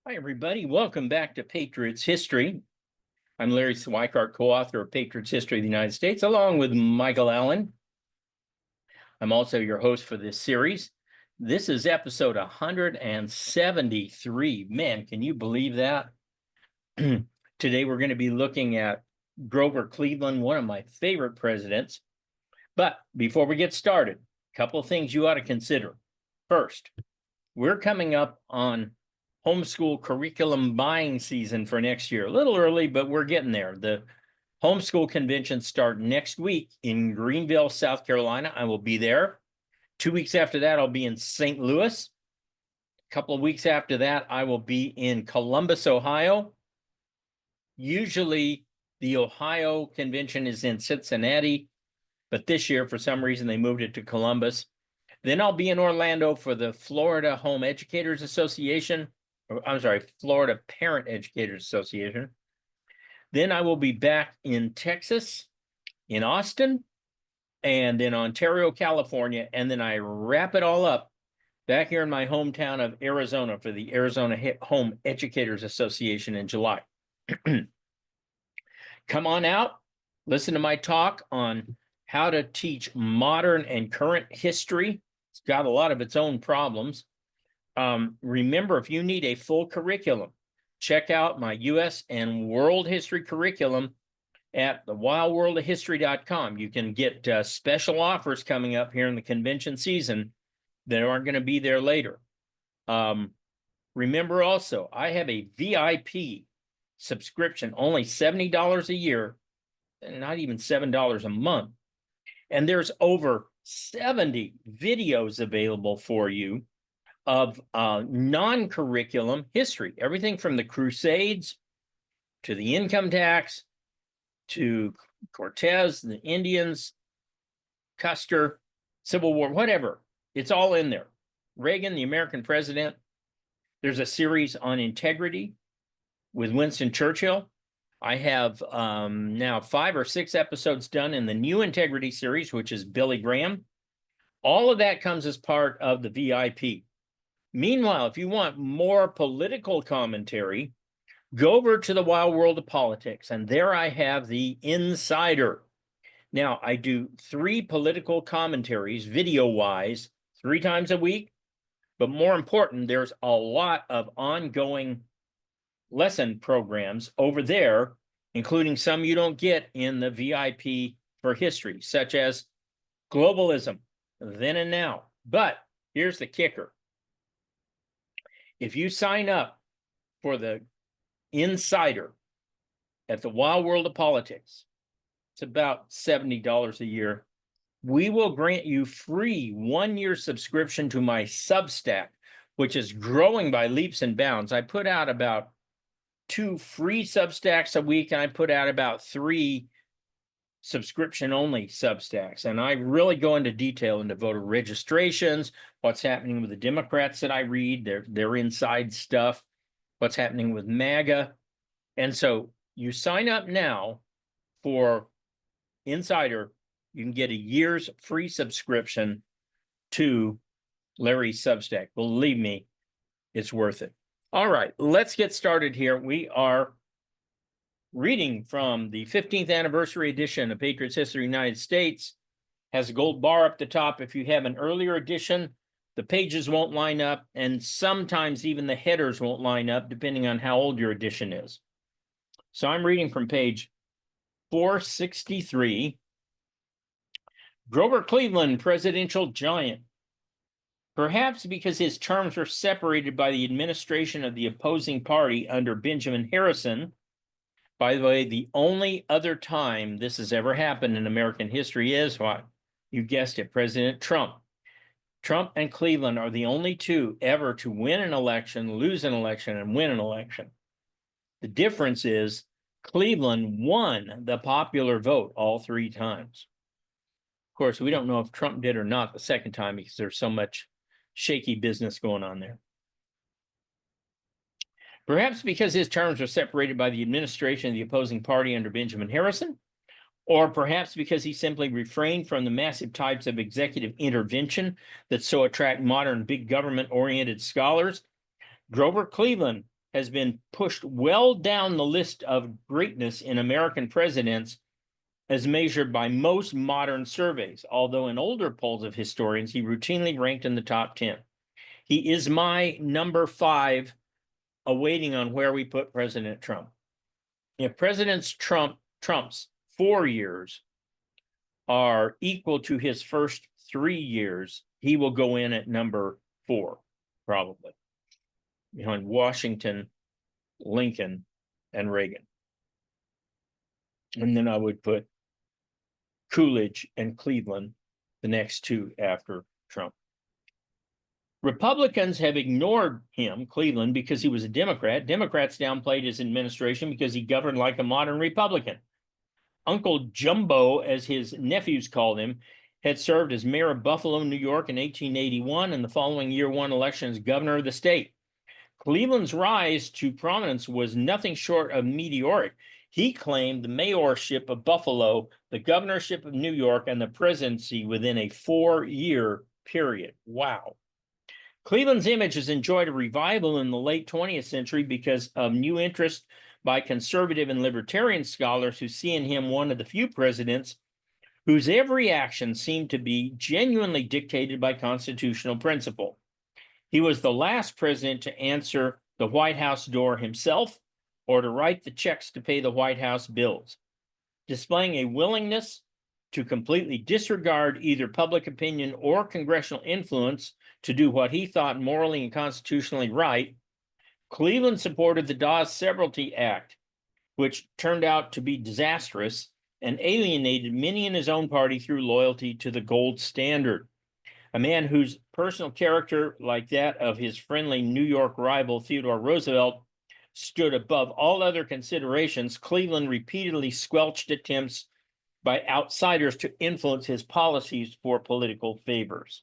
Hi, everybody. Welcome back to Patriots History. I'm Larry Swikart, co-author of Patriots History of the United States, along with Michael Allen. I'm also your host for this series. This is episode 173. Man, can you believe that? Today, we're going to be looking at Grover Cleveland, one of my favorite presidents. But before we get started, a couple of things you ought to consider. First, we're coming up on homeschool curriculum buying season for next year. A little early, but we're getting there. The homeschool conventions start next week in Greenville, South Carolina. I will be there. 2 weeks after that, I'll be in St. Louis. A couple of weeks after that, I will be in Columbus, Ohio. Usually, the Ohio convention is in Cincinnati, but this year, for some reason, they moved it to Columbus. Then I'll be in Orlando for the Florida Home Educators Association. Florida Parent Educators Association. Then I will be back in Texas, in Austin, and in Ontario, California. And then I wrap it all up back here in my hometown of Arizona for the Arizona Home Educators Association in July. Come on out, listen to my talk on how to teach modern and current history. It's got a lot of its own problems. Remember, if you need a full curriculum, check out my U.S. and world history curriculum at thewildworldofhistory.com. You can get special offers coming up here in the convention season that aren't going to be there later. Remember also, I have a VIP subscription, only $70 a year, and not even $7 a month. And there's over 70 videos available for you of non-curriculum history, everything from the Crusades to the income tax to Cortez, the Indians, Custer, Civil War, whatever. It's all in there. Reagan, the American president. There's a series on integrity with Winston Churchill. I have now 5 or 6 episodes done in the new integrity series, which is Billy Graham. All of that comes as part of the VIP. Meanwhile, if you want more political commentary, go over to the Wild World of Politics, and there I have the Insider. Now, I do 3 political commentaries, video-wise, 3 times a week, but more important, there's a lot of ongoing lesson programs over there, including some you don't get in the VIP for history, such as globalism, then and now. But here's the kicker. If you sign up for the Insider at the Wild World of Politics, it's about $70 a year. We will grant you free 1-year subscription to my Substack, which is growing by leaps and bounds. I put out about 2 free Substacks a week, and I put out about 3 subscription-only Substacks. And I really go into detail into voter registrations, what's happening with the Democrats that I read, their inside stuff, what's happening with MAGA. And so you sign up now for Insider, you can get a year's free subscription to Larry's Substack. Believe me, it's worth it. All right, let's get started here. We are reading from the 15th anniversary edition of Patriots History of the United States. Has a gold bar up the top. If you have an earlier edition, the pages won't line up, and sometimes even the headers won't line up, depending on how old your edition is. So I'm reading from page 463. Grover Cleveland, presidential giant. Perhaps because his terms were separated by the administration of the opposing party under Benjamin Harrison. By the way, the only other time this has ever happened in American history is what? You guessed it, President Trump. Trump and Cleveland are the only 2 ever to win an election, lose an election, and win an election. The difference is Cleveland won the popular vote all 3 times. Of course, we don't know if Trump did or not the second time because there's so much shaky business going on there. Perhaps because his terms were separated by the administration of the opposing party under Benjamin Harrison, or perhaps because he simply refrained from the massive types of executive intervention that so attract modern big government-oriented scholars, Grover Cleveland has been pushed well down the list of greatness in American presidents as measured by most modern surveys, although in older polls of historians, he routinely ranked in the top 10. He is my number 5, awaiting on where we put President Trump. If Trump's 4 years are equal to his first 3 years, he will go in at number 4, probably, behind Washington, Lincoln, and Reagan. And then I would put Coolidge and Cleveland, the next 2 after Trump. Republicans have ignored him, Cleveland, because he was a Democrat. Democrats downplayed his administration because he governed like a modern Republican. Uncle Jumbo, as his nephews called him, had served as mayor of Buffalo, New York in 1881, and the following year won election as governor of the state. Cleveland's rise to prominence was nothing short of meteoric. He claimed the mayorship of Buffalo, the governorship of New York, and the presidency within a 4-year period. Wow. Cleveland's image has enjoyed a revival in the late 20th century because of new interest by conservative and libertarian scholars who see in him one of the few presidents whose every action seemed to be genuinely dictated by constitutional principle. He was the last president to answer the White House door himself or to write the checks to pay the White House bills, displaying a willingness to completely disregard either public opinion or congressional influence to do what he thought morally and constitutionally right. Cleveland supported the Dawes Severalty Act, which turned out to be disastrous and alienated many in his own party through loyalty to the gold standard. A man whose personal character, like that of his friendly New York rival Theodore Roosevelt, stood above all other considerations, Cleveland repeatedly squelched attempts by outsiders to influence his policies for political favors.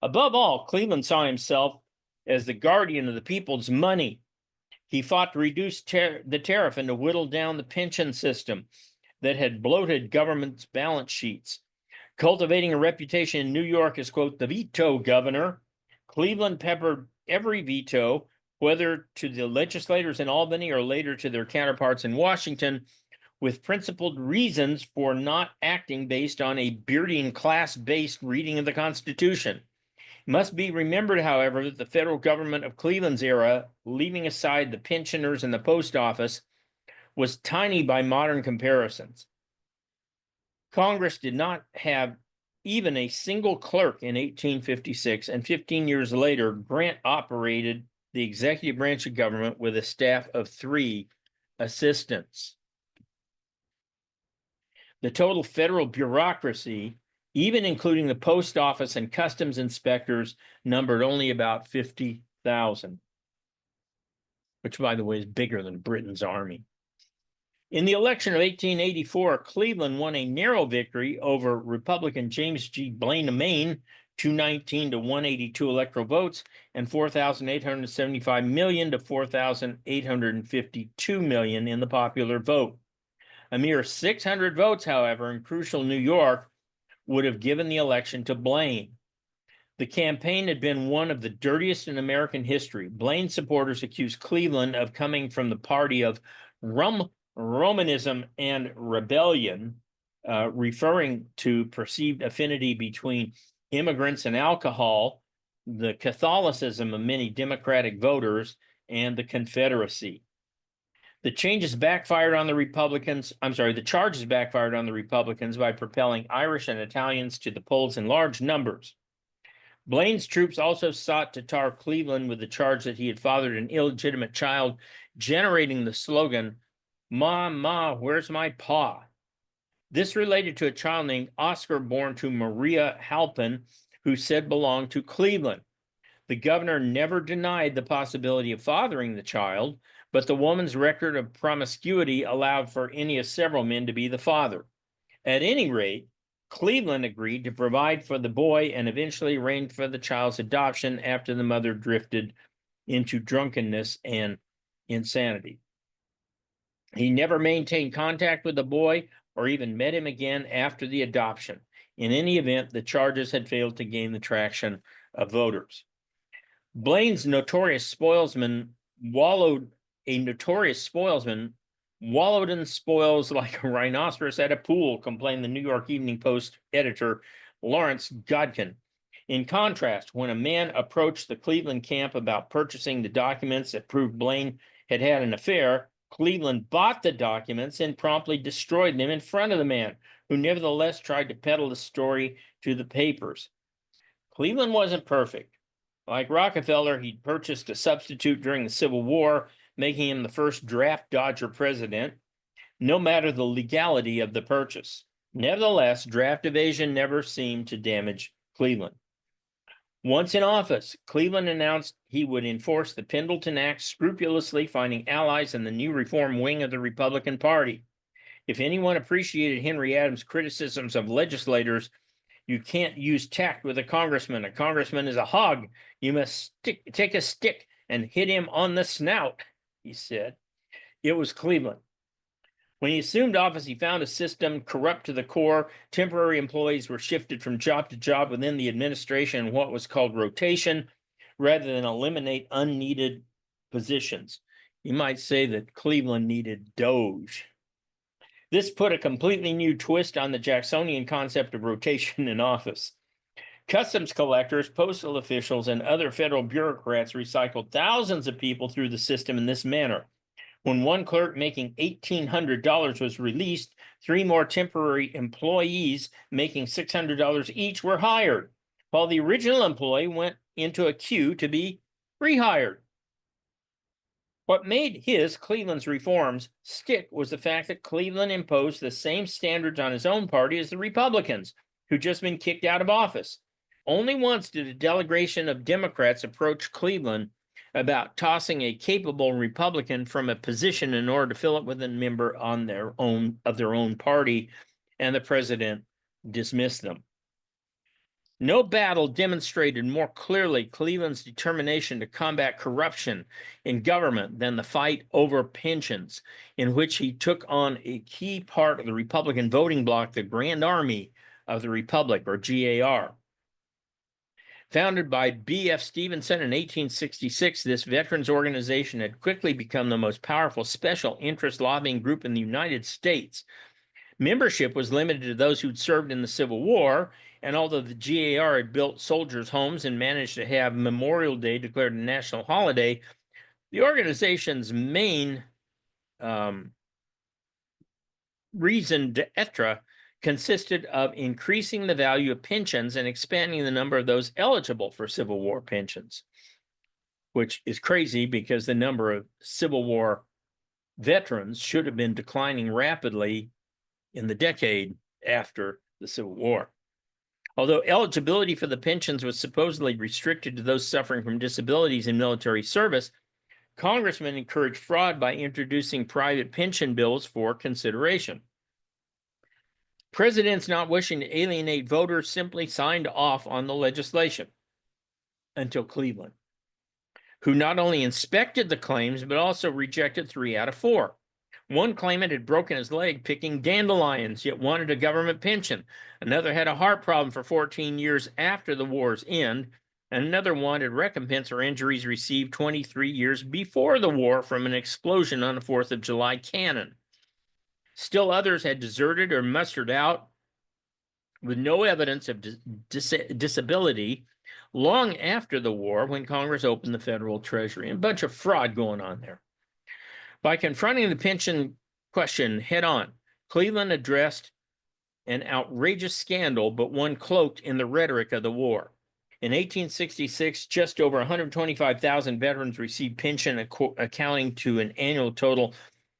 Above all, Cleveland saw himself as the guardian of the people's money. He fought to reduce the tariff and to whittle down the pension system that had bloated government's balance sheets. Cultivating a reputation in New York as, quote, the veto governor, Cleveland peppered every veto, whether to the legislators in Albany or later to their counterparts in Washington, with principled reasons for not acting based on a beardy class-based reading of the Constitution. It must be remembered, however, that the federal government of Cleveland's era, leaving aside the pensioners and the post office, was tiny by modern comparisons. Congress did not have even a single clerk in 1856, and 15 years later, Grant operated the executive branch of government with a staff of 3 assistants. The total federal bureaucracy, even including the post office and customs inspectors, numbered only about 50,000, which, by the way, is bigger than Britain's army. In the election of 1884, Cleveland won a narrow victory over Republican James G. Blaine of Maine, 219 to 182 electoral votes, and 4,875 million to 4,852 million in the popular vote. A mere 600 votes, however, in crucial New York would have given the election to Blaine. The campaign had been one of the dirtiest in American history. Blaine supporters accused Cleveland of coming from the party of Romanism and rebellion, referring to perceived affinity between immigrants and alcohol, the Catholicism of many Democratic voters, and the Confederacy. The charges backfired on the Republicans by propelling Irish and Italians to the polls in large numbers. Blaine's troops also sought to tar Cleveland with the charge that he had fathered an illegitimate child, generating the slogan, "Ma, Ma, where's my pa?" This related to a child named Oscar born to Maria Halpin, who said belonged to Cleveland. The governor never denied the possibility of fathering the child, but the woman's record of promiscuity allowed for any of several men to be the father. At any rate, Cleveland agreed to provide for the boy and eventually arranged for the child's adoption after the mother drifted into drunkenness and insanity. He never maintained contact with the boy or even met him again after the adoption. In any event, the charges had failed to gain the traction of voters. Blaine's notorious spoilsman a notorious spoilsman, wallowed in spoils like a rhinoceros at a pool, complained the New York Evening Post editor Lawrence Godkin. In contrast, when a man approached the Cleveland camp about purchasing the documents that proved Blaine had had an affair, Cleveland bought the documents and promptly destroyed them in front of the man, who nevertheless tried to peddle the story to the papers. Cleveland wasn't perfect. Like Rockefeller, he'd purchased a substitute during the Civil War, making him the first draft dodger president, no matter the legality of the purchase. Nevertheless, draft evasion never seemed to damage Cleveland. Once in office, Cleveland announced he would enforce the Pendleton Act scrupulously, finding allies in the new reform wing of the Republican Party. If anyone appreciated Henry Adams' criticisms of legislators, you can't use tact with a congressman. A congressman is a hog. You must take a stick and hit him on the snout, he said. It was Cleveland. When he assumed office, he found a system corrupt to the core. Temporary employees were shifted from job to job within the administration in what was called rotation, rather than eliminate unneeded positions. You might say that Cleveland needed Doge. This put a completely new twist on the Jacksonian concept of rotation in office. Customs collectors, postal officials, and other federal bureaucrats recycled thousands of people through the system in this manner. When one clerk making $1,800 was released, 3 more temporary employees making $600 each were hired, while the original employee went into a queue to be rehired. What made Cleveland's reforms stick was the fact that Cleveland imposed the same standards on his own party as the Republicans, who'd just been kicked out of office. Only once did a delegation of Democrats approach Cleveland about tossing a capable Republican from a position in order to fill it with a member of their own party, and the president dismissed them. No battle demonstrated more clearly Cleveland's determination to combat corruption in government than the fight over pensions, in which he took on a key part of the Republican voting bloc, the Grand Army of the Republic, or GAR. Founded by B.F. Stevenson in 1866, this veterans organization had quickly become the most powerful special interest lobbying group in the United States. Membership was limited to those who'd served in the Civil War, and although the GAR had built soldiers' homes and managed to have Memorial Day declared a national holiday, the organization's main raison d'etre consisted of increasing the value of pensions and expanding the number of those eligible for Civil War pensions, which is crazy because the number of Civil War veterans should have been declining rapidly in the decade after the Civil War. Although eligibility for the pensions was supposedly restricted to those suffering from disabilities in military service, congressmen encouraged fraud by introducing private pension bills for consideration. Presidents not wishing to alienate voters simply signed off on the legislation until Cleveland, who not only inspected the claims, but also rejected 3 out of 4. One claimant had broken his leg picking dandelions, yet wanted a government pension. Another had a heart problem for 14 years after the war's end, and another wanted recompense for injuries received 23 years before the war from an explosion on the 4th of July cannon. Still others had deserted or mustered out with no evidence of disability long after the war, when Congress opened the federal treasury. A bunch of fraud going on there. By confronting the pension question head on, Cleveland addressed an outrageous scandal, but one cloaked in the rhetoric of the war. In 1866, just over 125,000 veterans received pension, accounting to an annual total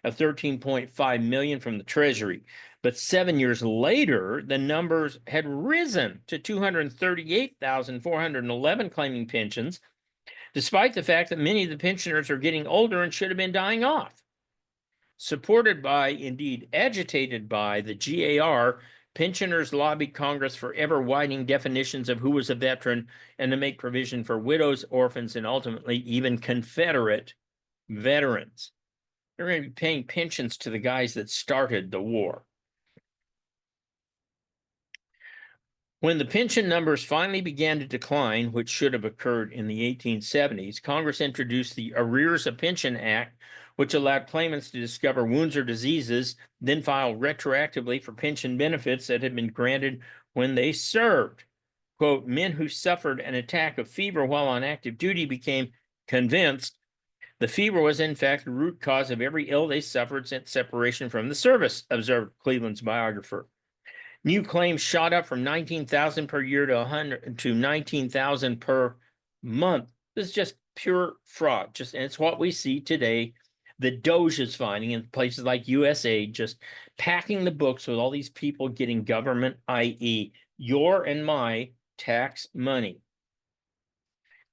of $13.5 million from the Treasury. But 7 years later, the numbers had risen to 238,411 claiming pensions, despite the fact that many of the pensioners are getting older and should have been dying off. Supported by, indeed agitated by, the GAR, pensioners lobbied Congress for ever-widening definitions of who was a veteran and to make provision for widows, orphans, and ultimately even Confederate veterans. They're going to be paying pensions to the guys that started the war. When the pension numbers finally began to decline, which should have occurred in the 1870s, Congress introduced the Arrears of Pension Act, which allowed claimants to discover wounds or diseases, then file retroactively for pension benefits that had been granted when they served. Quote, men who suffered an attack of fever while on active duty became convinced the fever was in fact the root cause of every ill they suffered since separation from the service, observed Cleveland's biographer. New claims shot up from 19,000 per year to 100 to 19,000 per month. This is just pure fraud. And it's what we see today. The Doge is finding in places like USA, just packing the books with all these people getting government, i.e., your and my tax money.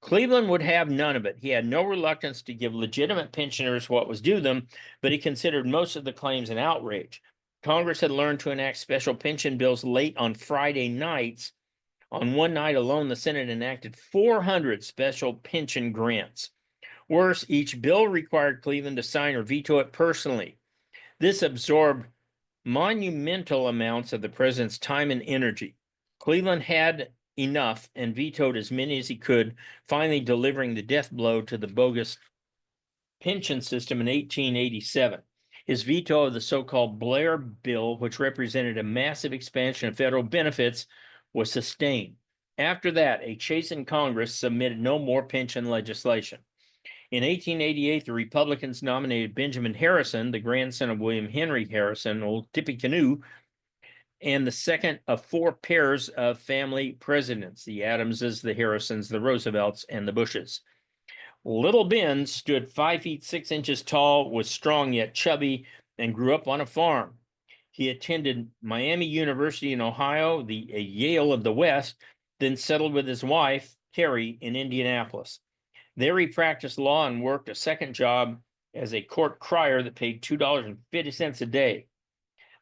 Cleveland would have none of it. He had no reluctance to give legitimate pensioners what was due them, but he considered most of the claims an outrage. Congress had learned to enact special pension bills late on Friday nights. On one night alone, the Senate enacted 400 special pension grants. Worse, each bill required Cleveland to sign or veto it personally. This absorbed monumental amounts of the president's time and energy. Cleveland had enough and vetoed as many as he could, finally delivering the death blow to the bogus pension system in 1887. His veto of the so-called Blair Bill, which represented a massive expansion of federal benefits, was sustained. After that, a chastened Congress submitted no more pension legislation. In 1888, the Republicans nominated Benjamin Harrison, the grandson of William Henry Harrison, old Tippecanoe, and the second of four pairs of family presidents, the Adamses, the Harrisons, the Roosevelts, and the Bushes. Little Ben stood 5 feet 6 inches tall, was strong yet chubby, and grew up on a farm. He attended Miami University in Ohio, the Yale of the West, then settled with his wife, Carrie, in Indianapolis. There he practiced law and worked a second job as a court crier that paid $2.50 a day.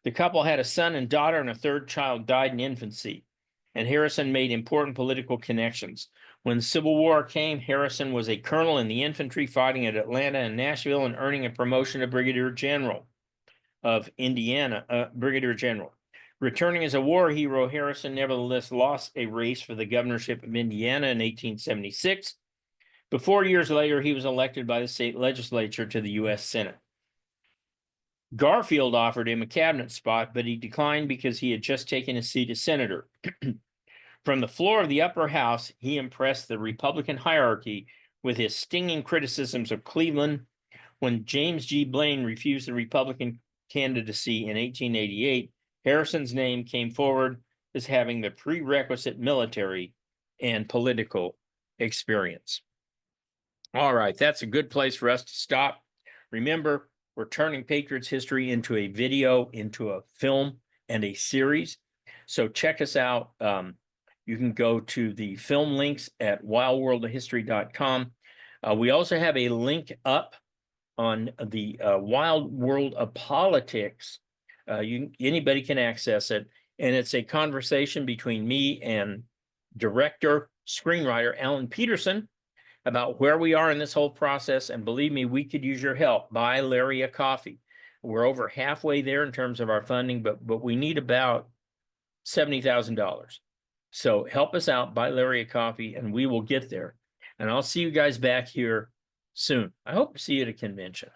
The couple had a son and daughter, and a third child died in infancy, and Harrison made important political connections. When the Civil War came, Harrison was a colonel in the infantry fighting at Atlanta and Nashville and earning a promotion to Brigadier General of Indiana, Brigadier General. Returning as a war hero, Harrison nevertheless lost a race for the governorship of Indiana in 1876. But 4 years later, he was elected by the state legislature to the U.S. Senate. Garfield offered him a cabinet spot, but he declined because he had just taken a seat as senator. From the floor of the upper house, he impressed the Republican hierarchy with his stinging criticisms of Cleveland. When James G. Blaine refused the Republican candidacy in 1888, Harrison's name came forward as having the prerequisite military and political experience. All right, that's a good place for us to stop. Remember, we're turning Patriots history into a video, into a film, and a series. So check us out. You can go to the film links at wildworldofhistory.com. We also have a link up on the Wild World of Politics. Anybody can access it. And it's a conversation between me and director, screenwriter Alan Peterson about where we are in this whole process. And believe me, we could use your help. Buy Larry a coffee. We're over halfway there in terms of our funding, but we need about $70,000. So help us out, buy Larry a coffee, and we will get there. And I'll see you guys back here soon. I hope to see you at a convention.